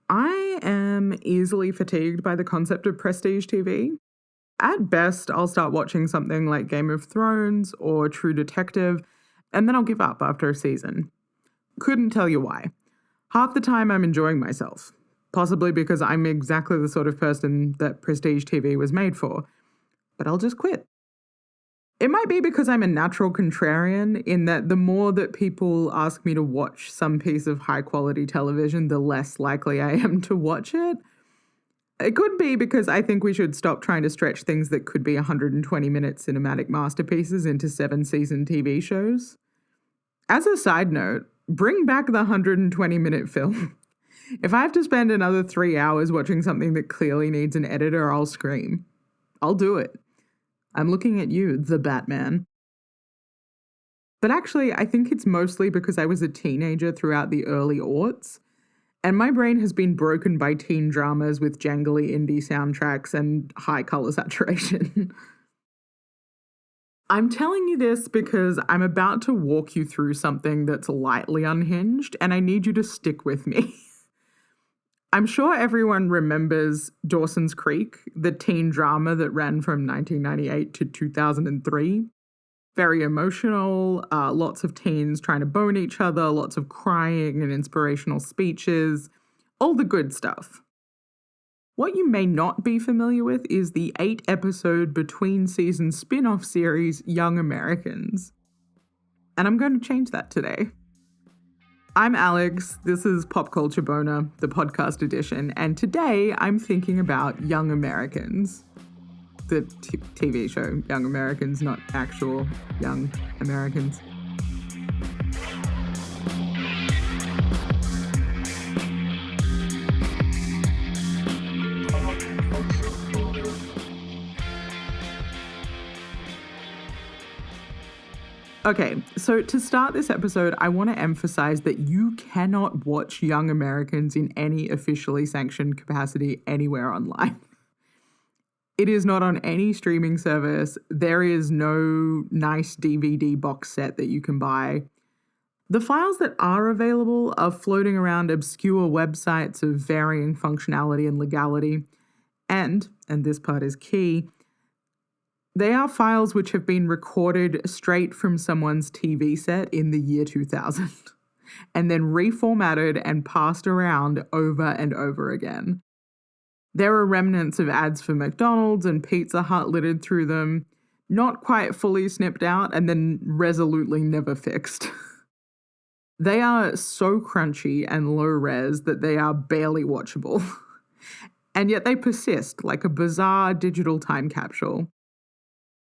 I am easily fatigued by the concept of prestige TV. At best, I'll start watching something like Game of Thrones or True Detective, and then I'll give up after a season. Couldn't tell you why. Half the time I'm enjoying myself, possibly because I'm exactly the sort of person that prestige TV was made for, but I'll just quit. It might be because I'm a natural contrarian in that the more that people ask me to watch some piece of high quality television, the less likely I am to watch it. It could be because I think we should stop trying to stretch things that could be 120-minute cinematic masterpieces into 7-season TV shows. As a side note, bring back the 120-minute film. If I have to spend another 3 hours watching something that clearly needs an editor, I'll scream. I'll do it. I'm looking at you, the Batman. But actually, I think it's mostly because I was a teenager throughout the early aughts, and my brain has been broken by teen dramas with jangly indie soundtracks and high color saturation. I'm telling you this because I'm about to walk you through something that's lightly unhinged, and I need you to stick with me. I'm sure everyone remembers Dawson's Creek, the teen drama that ran from 1998 to 2003. Very emotional, lots of teens trying to bone each other, lots of crying and inspirational speeches, all the good stuff. What you may not be familiar with is the 8-episode between-season spin-off series Young Americans. And I'm going to change that today. I'm Alex, this is Pop Culture Boner, the podcast edition, and today I'm thinking about Young Americans. The TV show Young Americans, not actual Young Americans. Okay, so to start this episode, I want to emphasize that you cannot watch Young Americans in any officially sanctioned capacity anywhere online. It is not on any streaming service. There is no nice DVD box set that you can buy. The files that are available are floating around obscure websites of varying functionality and legality. And this part is key, they are files which have been recorded straight from someone's TV set in the year 2000 and then reformatted and passed around over and over again. There are remnants of ads for McDonald's and Pizza Hut littered through them, not quite fully snipped out and then resolutely never fixed. They are so crunchy and low res that they are barely watchable. And yet they persist like a bizarre digital time capsule.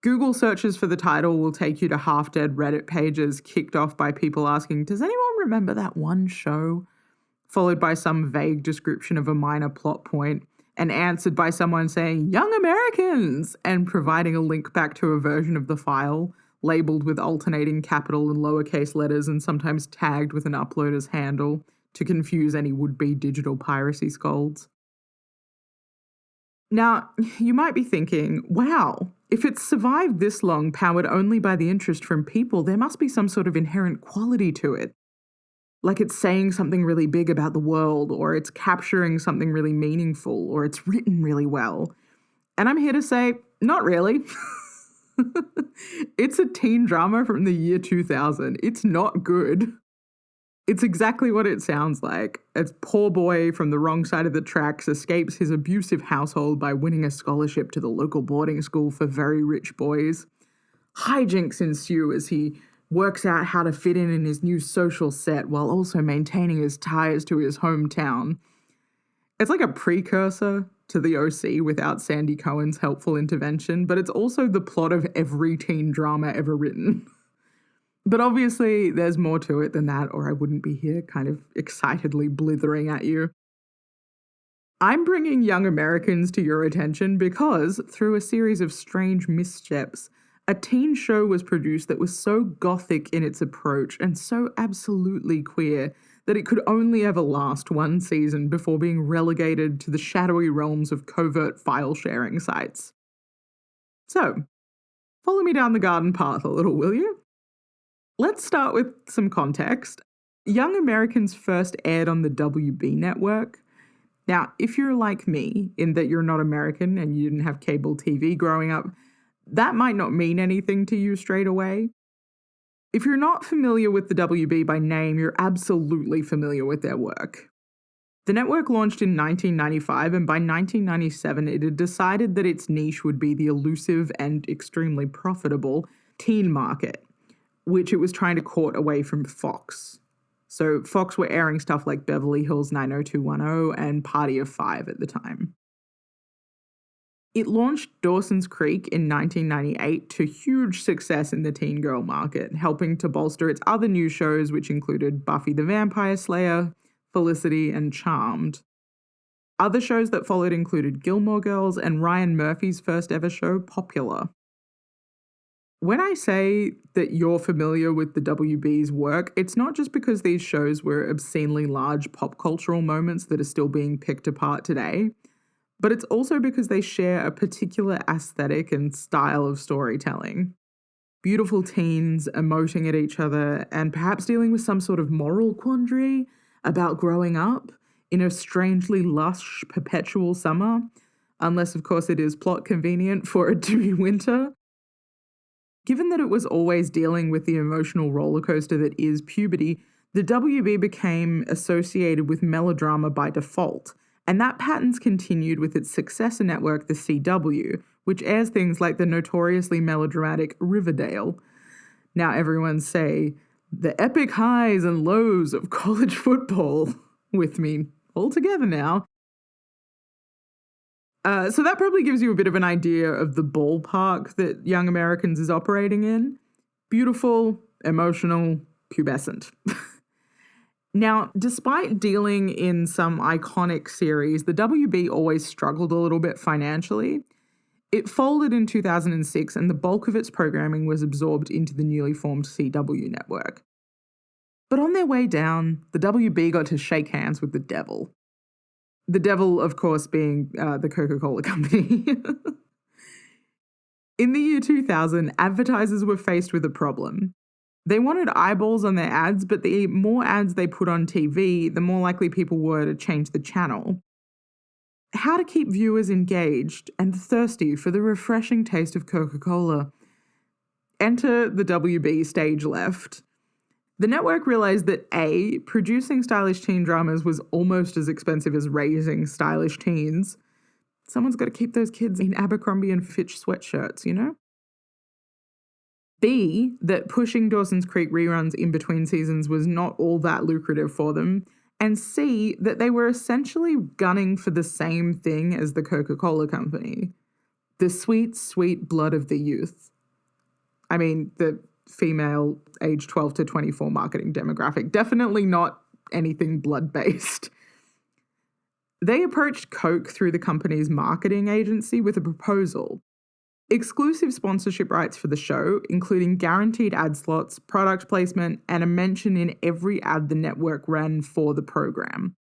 Google searches for the title will take you to half-dead Reddit pages kicked off by people asking, does anyone remember that one show? Followed by some vague description of a minor plot point, and answered by someone saying, Young Americans, and providing a link back to a version of the file, labeled with alternating capital and lowercase letters and sometimes tagged with an uploader's handle to confuse any would-be digital piracy scolds. Now, you might be thinking, wow, if it's survived this long powered only by the interest from people, there must be some sort of inherent quality to it. Like it's saying something really big about the world, or it's capturing something really meaningful, or it's written really well. And I'm here to say, not really. It's a teen drama from the year 2000. It's not good. It's exactly what it sounds like. A poor boy from the wrong side of the tracks escapes his abusive household by winning a scholarship to the local boarding school for very rich boys. Hijinks ensue as he works out how to fit in his new social set while also maintaining his ties to his hometown. It's like a precursor to the OC without Sandy Cohen's helpful intervention, but it's also the plot of every teen drama ever written. But obviously, there's more to it than that, or I wouldn't be here kind of excitedly blithering at you. I'm bringing Young Americans to your attention because, through a series of strange missteps, a teen show was produced that was so gothic in its approach and so absolutely queer that it could only ever last one season before being relegated to the shadowy realms of covert file-sharing sites. So, follow me down the garden path a little, will you? Let's start with some context. Young Americans first aired on the WB network. Now, if you're like me, in that you're not American and you didn't have cable TV growing up, that might not mean anything to you straight away. If you're not familiar with the WB by name, you're absolutely familiar with their work. The network launched in 1995, and by 1997, it had decided that its niche would be the elusive and extremely profitable teen market, which it was trying to court away from Fox. So Fox were airing stuff like Beverly Hills 90210 and Party of Five at the time. It launched Dawson's Creek in 1998 to huge success in the teen girl market, helping to bolster its other new shows, which included Buffy the Vampire Slayer, Felicity, and Charmed. Other shows that followed included Gilmore Girls and Ryan Murphy's first ever show, Popular. When I say that you're familiar with the WB's work, it's not just because these shows were obscenely large pop cultural moments that are still being picked apart today, but it's also because they share a particular aesthetic and style of storytelling. Beautiful teens emoting at each other and perhaps dealing with some sort of moral quandary about growing up in a strangely lush, perpetual summer, unless, of course, it is plot convenient for it to be winter. Given that it was always dealing with the emotional rollercoaster that is puberty, the WB became associated with melodrama by default, and that pattern's continued with its successor network, the CW, which airs things like the notoriously melodramatic Riverdale. Now everyone say, the epic highs and lows of college football with me all together now. So that probably gives you a bit of an idea of the ballpark that Young Americans is operating in. Beautiful, emotional, pubescent. Now, despite dealing in some iconic series, the WB always struggled a little bit financially. It folded in 2006, and the bulk of its programming was absorbed into the newly formed CW network. But on their way down, the WB got to shake hands with the devil. The devil, of course, being the Coca-Cola company. In the year 2000, advertisers were faced with a problem. They wanted eyeballs on their ads, but the more ads they put on TV, the more likely people were to change the channel. How to keep viewers engaged and thirsty for the refreshing taste of Coca-Cola. Enter the WB stage left. The network realized that A, producing stylish teen dramas was almost as expensive as raising stylish teens. Someone's got to keep those kids in Abercrombie and Fitch sweatshirts, you know? B, that pushing Dawson's Creek reruns in between seasons was not all that lucrative for them. And C, that they were essentially gunning for the same thing as the Coca-Cola company. The sweet, sweet blood of the youth. I mean, the female age 12 to 24 marketing demographic. Definitely not anything blood-based. They approached Coke through the company's marketing agency with a proposal. Exclusive sponsorship rights for the show, including guaranteed ad slots, product placement, and a mention in every ad the network ran for the program.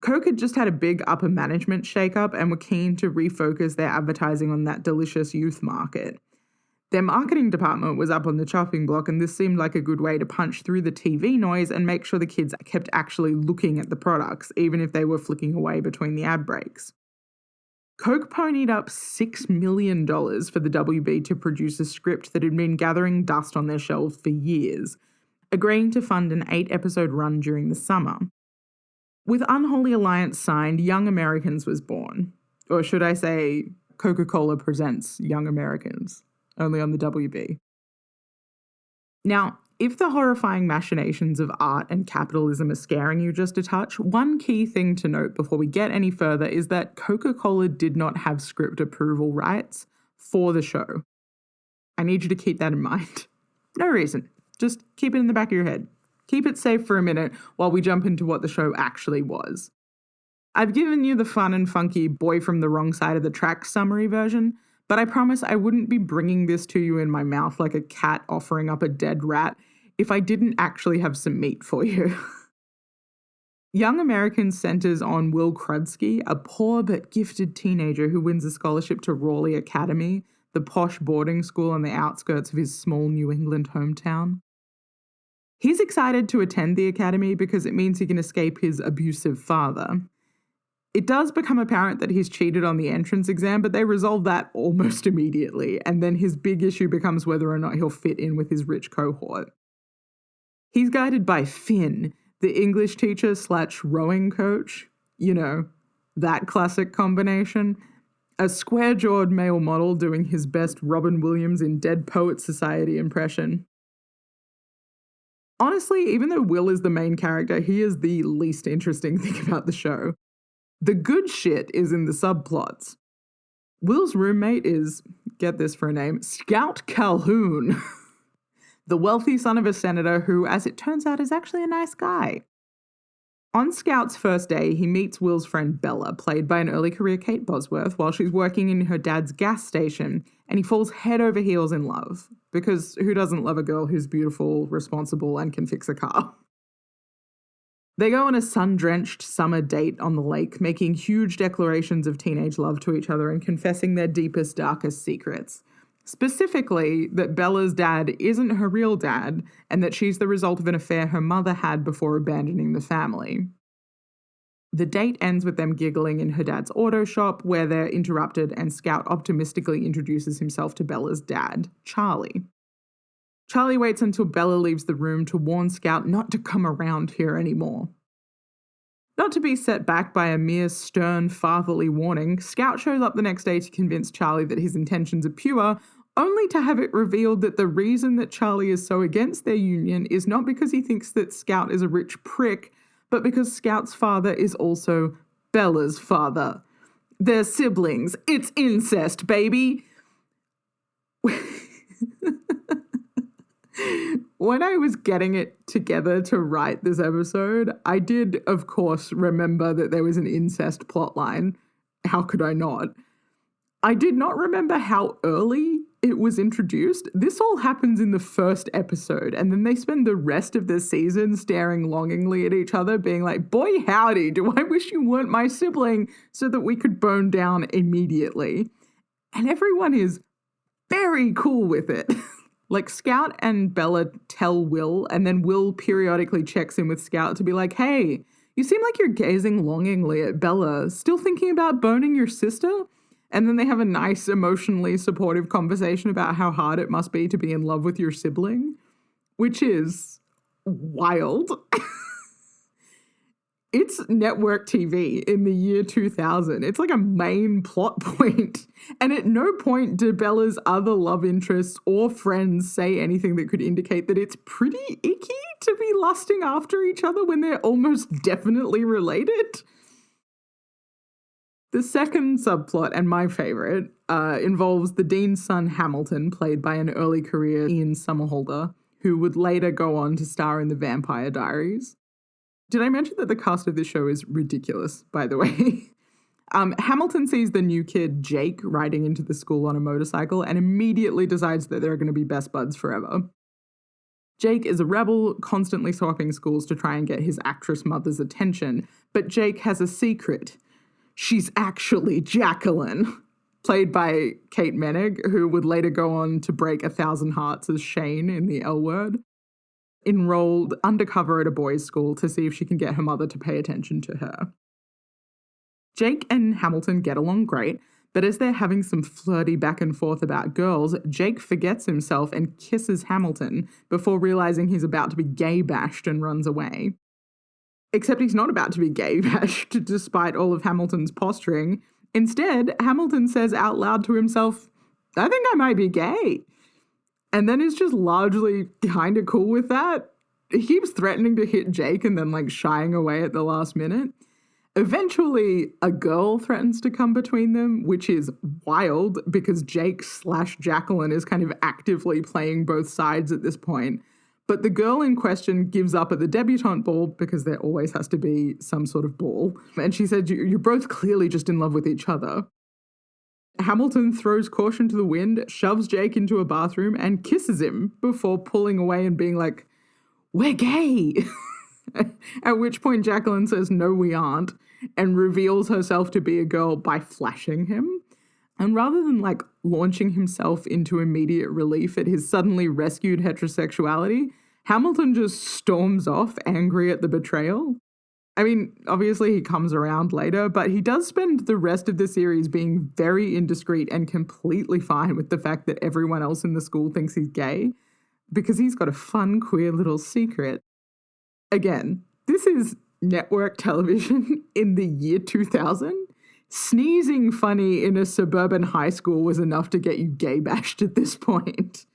Coke had just had a big upper management shakeup and were keen to refocus their advertising on that delicious youth market. Their marketing department was up on the chopping block, and this seemed like a good way to punch through the TV noise and make sure the kids kept actually looking at the products, even if they were flicking away between the ad breaks. Coke ponied up $6 million for the WB to produce a script that had been gathering dust on their shelves for years, agreeing to fund an 8-episode run during the summer. With Unholy Alliance signed, Young Americans was born. Or should I say, Coca-Cola presents Young Americans, only on the WB. Now, if the horrifying machinations of art and capitalism are scaring you just a touch, one key thing to note before we get any further is that Coca-Cola did not have script approval rights for the show. I need you to keep that in mind. No reason. Just keep it in the back of your head. Keep it safe for a minute while we jump into what the show actually was. I've given you the fun and funky boy from the wrong side of the track summary version, but I promise I wouldn't be bringing this to you in my mouth like a cat offering up a dead rat if I didn't actually have some meat for you. Young Americans centers on Will Krudsky, a poor but gifted teenager who wins a scholarship to Raleigh Academy, the posh boarding school on the outskirts of his small New England hometown. He's excited to attend the academy because it means he can escape his abusive father. It does become apparent that he's cheated on the entrance exam, but they resolve that almost immediately, and then his big issue becomes whether or not he'll fit in with his rich cohort. He's guided by Finn, the English teacher / rowing coach. You know, that classic combination. A square-jawed male model doing his best Robin Williams in Dead Poets Society impression. Honestly, even though Will is the main character, he is the least interesting thing about the show. The good shit is in the subplots. Will's roommate is, get this for a name, Scout Calhoun, the wealthy son of a senator who, as it turns out, is actually a nice guy. On Scout's first day, he meets Will's friend Bella, played by an early career Kate Bosworth, while she's working in her dad's gas station, and he falls head over heels in love. Because who doesn't love a girl who's beautiful, responsible, and can fix a car? They go on a sun-drenched summer date on the lake, making huge declarations of teenage love to each other and confessing their deepest, darkest secrets. Specifically, that Bella's dad isn't her real dad, and that she's the result of an affair her mother had before abandoning the family. The date ends with them giggling in her dad's auto shop, where they're interrupted and Scout optimistically introduces himself to Bella's dad, Charlie. Charlie waits until Bella leaves the room to warn Scout not to come around here anymore. Not to be set back by a mere stern fatherly warning, Scout shows up the next day to convince Charlie that his intentions are pure, only to have it revealed that the reason that Charlie is so against their union is not because he thinks that Scout is a rich prick, but because Scout's father is also Bella's father. They're siblings. It's incest, baby. When I was getting it together to write this episode, I did, of course, remember that there was an incest plotline. How could I not? I did not remember how early it was introduced. This all happens in the first episode, and then they spend the rest of the season staring longingly at each other, being like, boy howdy, do I wish you weren't my sibling so that we could bone down immediately. And everyone is very cool with it. Like, Scout and Bella tell Will, and then Will periodically checks in with Scout to be like, hey, you seem like you're gazing longingly at Bella, still thinking about boning your sister? And then they have a nice, emotionally supportive conversation about how hard it must be to be in love with your sibling, which is wild. It's network TV in the year 2000. It's like a main plot point. And at no point do Bella's other love interests or friends say anything that could indicate that it's pretty icky to be lusting after each other when they're almost definitely related. The second subplot, and my favorite, involves the Dean's son Hamilton, played by an early career Ian Somerhalder, who would later go on to star in The Vampire Diaries. Did I mention that the cast of this show is ridiculous, by the way? Hamilton sees the new kid, Jake, riding into the school on a motorcycle and immediately decides that they're going to be best buds forever. Jake is a rebel, constantly swapping schools to try and get his actress mother's attention, but Jake has a secret. She's actually Jacqueline, played by Kate Menig, who would later go on to break 1,000 hearts as Shane in The L Word. Enrolled undercover at a boys' school to see if she can get her mother to pay attention to her. Jake and Hamilton get along great, but as they're having some flirty back and forth about girls, Jake forgets himself and kisses Hamilton before realizing he's about to be gay bashed and runs away. Except he's not about to be gay bashed, despite all of Hamilton's posturing. Instead, Hamilton says out loud to himself, I think I might be gay. And then is just largely kind of cool with that. He keeps threatening to hit Jake and then shying away at the last minute. Eventually, a girl threatens to come between them, which is wild because Jake / Jacqueline is kind of actively playing both sides at this point. But the girl in question gives up at the debutante ball because there always has to be some sort of ball. And she said, you're both clearly just in love with each other. Hamilton throws caution to the wind, shoves Jake into a bathroom, and kisses him before pulling away and being like, we're gay. At which point Jacqueline says, no, we aren't, and reveals herself to be a girl by flashing him. And rather than launching himself into immediate relief at his suddenly rescued heterosexuality, Hamilton just storms off, angry at the betrayal. I mean, obviously he comes around later, but he does spend the rest of the series being very indiscreet and completely fine with the fact that everyone else in the school thinks he's gay because he's got a fun, queer little secret. Again, this is network television in the year 2000. Sneezing funny in a suburban high school was enough to get you gay bashed at this point.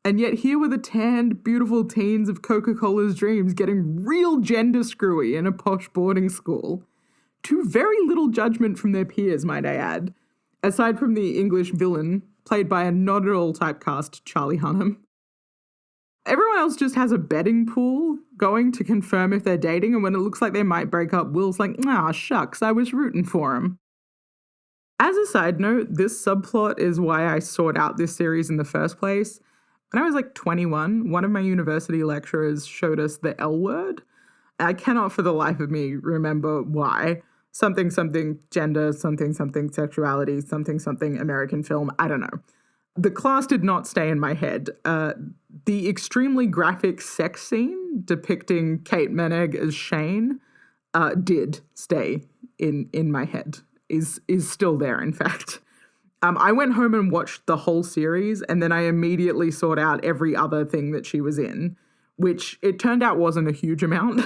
And yet here were the tanned, beautiful teens of Coca-Cola's dreams getting real gender screwy in a posh boarding school. To very little judgment from their peers, might I add. Aside from the English villain, played by a not at all typecast Charlie Hunnam. Everyone else just has a betting pool going to confirm if they're dating, and when it looks like they might break up, Will's like, "Ah, shucks, I was rooting for him." As a side note, this subplot is why I sought out this series in the first place. When I was like 21, one of my university lecturers showed us the L word. I cannot for the life of me remember why. Something, something, gender, something, something, sexuality, something, something, American film. I don't know. The class did not stay in my head. The extremely graphic sex scene depicting Kate Meneg as Shane did stay in my head. Is still there, in fact. I went home and watched the whole series, and then I immediately sought out every other thing that she was in, which it turned out wasn't a huge amount.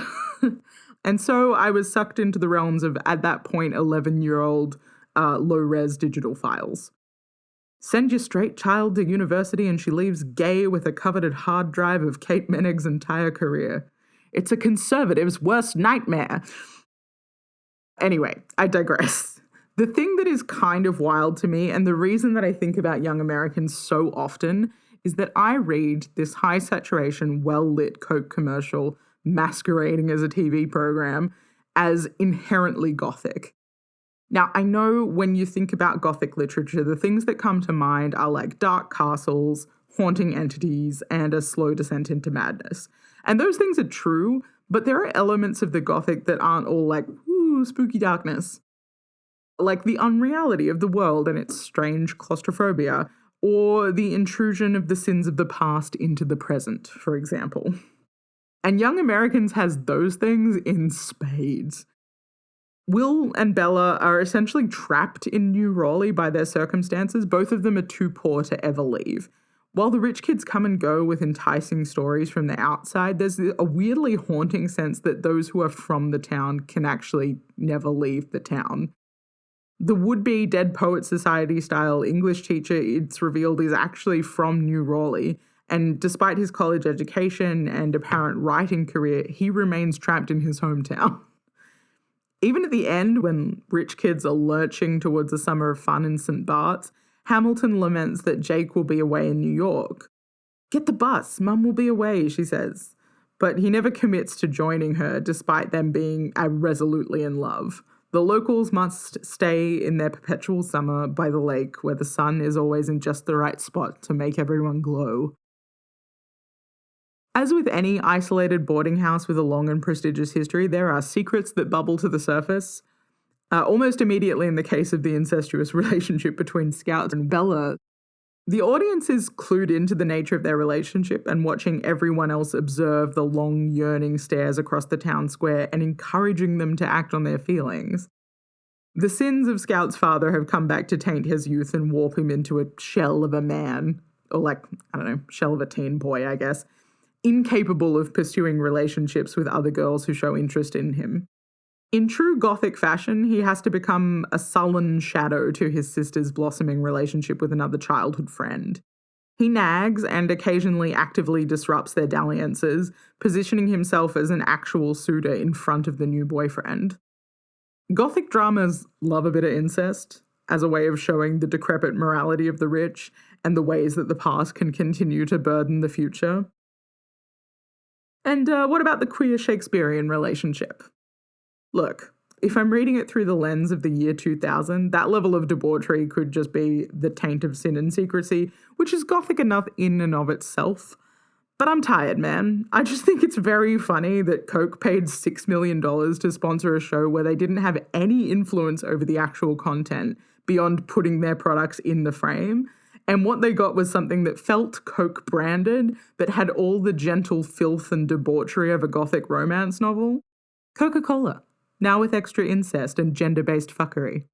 And so I was sucked into the realms of, at that point, 11-year-old low-res digital files. Send your straight child to university and she leaves gay with a coveted hard drive of Kate Menig's entire career. It's a conservative's worst nightmare. Anyway, I digress. The thing that is kind of wild to me, and the reason that I think about Young Americans so often, is that I read this high saturation, well-lit Coke commercial masquerading as a TV program as inherently Gothic. Now, I know when you think about Gothic literature, the things that come to mind are like dark castles, haunting entities, and a slow descent into madness. And those things are true, but there are elements of the Gothic that aren't all like, ooh, spooky darkness. Like the unreality of the world and its strange claustrophobia, or the intrusion of the sins of the past into the present, for example. And Young Americans has those things in spades. Will and Bella are essentially trapped in New Raleigh by their circumstances. Both of them are too poor to ever leave. While the rich kids come and go with enticing stories from the outside, there's a weirdly haunting sense that those who are from the town can actually never leave the town. The would-be Dead Poets Society-style English teacher, it's revealed, is actually from New Raleigh, and despite his college education and apparent writing career, he remains trapped in his hometown. Even at the end, when rich kids are lurching towards a summer of fun in St. Bart's, Hamilton laments that Jake will be away in New York. "Get the bus, Mum will be away," she says. But he never commits to joining her, despite them being resolutely in love. The locals must stay in their perpetual summer by the lake where the sun is always in just the right spot to make everyone glow. As with any isolated boarding house with a long and prestigious history, there are secrets that bubble to the surface. Almost immediately in the case of the incestuous relationship between Scout and Bella, the audience is clued into the nature of their relationship and watching everyone else observe the long, yearning stares across the town square and encouraging them to act on their feelings. The sins of Scout's father have come back to taint his youth and warp him into a shell of a man, or shell of a teen boy, I guess, incapable of pursuing relationships with other girls who show interest in him. In true Gothic fashion, he has to become a sullen shadow to his sister's blossoming relationship with another childhood friend. He nags and occasionally actively disrupts their dalliances, positioning himself as an actual suitor in front of the new boyfriend. Gothic dramas love a bit of incest as a way of showing the decrepit morality of the rich and the ways that the past can continue to burden the future. And what about the queer Shakespearean relationship? Look, if I'm reading it through the lens of the year 2000, that level of debauchery could just be the taint of sin and secrecy, which is Gothic enough in and of itself. But I'm tired, man. I just think it's very funny that Coke paid $6 million to sponsor a show where they didn't have any influence over the actual content beyond putting their products in the frame. And what they got was something that felt Coke branded, but had all the gentle filth and debauchery of a Gothic romance novel. Coca-Cola, now with extra incest and gender-based fuckery.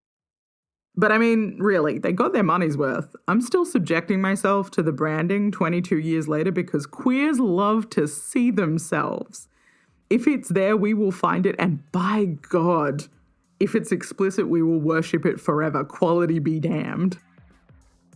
But I mean, really, they got their money's worth. I'm still subjecting myself to the branding 22 years later because queers love to see themselves. If it's there, we will find it, and by God, if it's explicit, we will worship it forever. Quality be damned.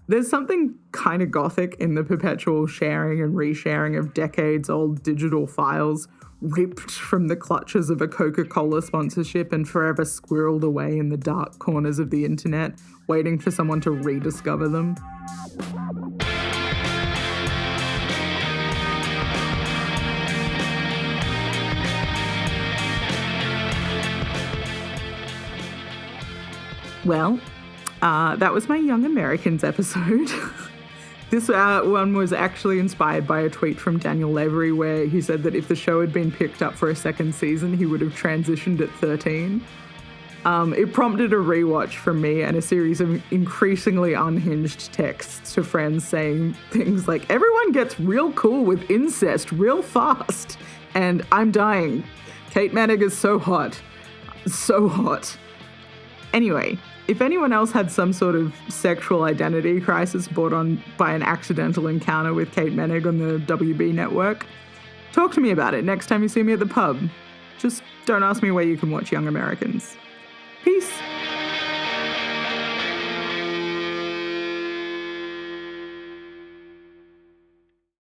There's something kind of gothic in the perpetual sharing and resharing of decades-old digital files ripped from the clutches of a Coca-Cola sponsorship and forever squirreled away in the dark corners of the internet, waiting for someone to rediscover them. Well, that was my Young Americans episode. This one was actually inspired by a tweet from Daniel Lavery where he said that if the show had been picked up for a second season, he would have transitioned at 13. It prompted a rewatch from me and a series of increasingly unhinged texts to friends saying things like, everyone gets real cool with incest real fast, and I'm dying. Kate Manning is so hot. So hot. Anyway, if anyone else had some sort of sexual identity crisis brought on by an accidental encounter with Kate Menig on the WB network, talk to me about it next time you see me at the pub. Just don't ask me where you can watch Young Americans. Peace.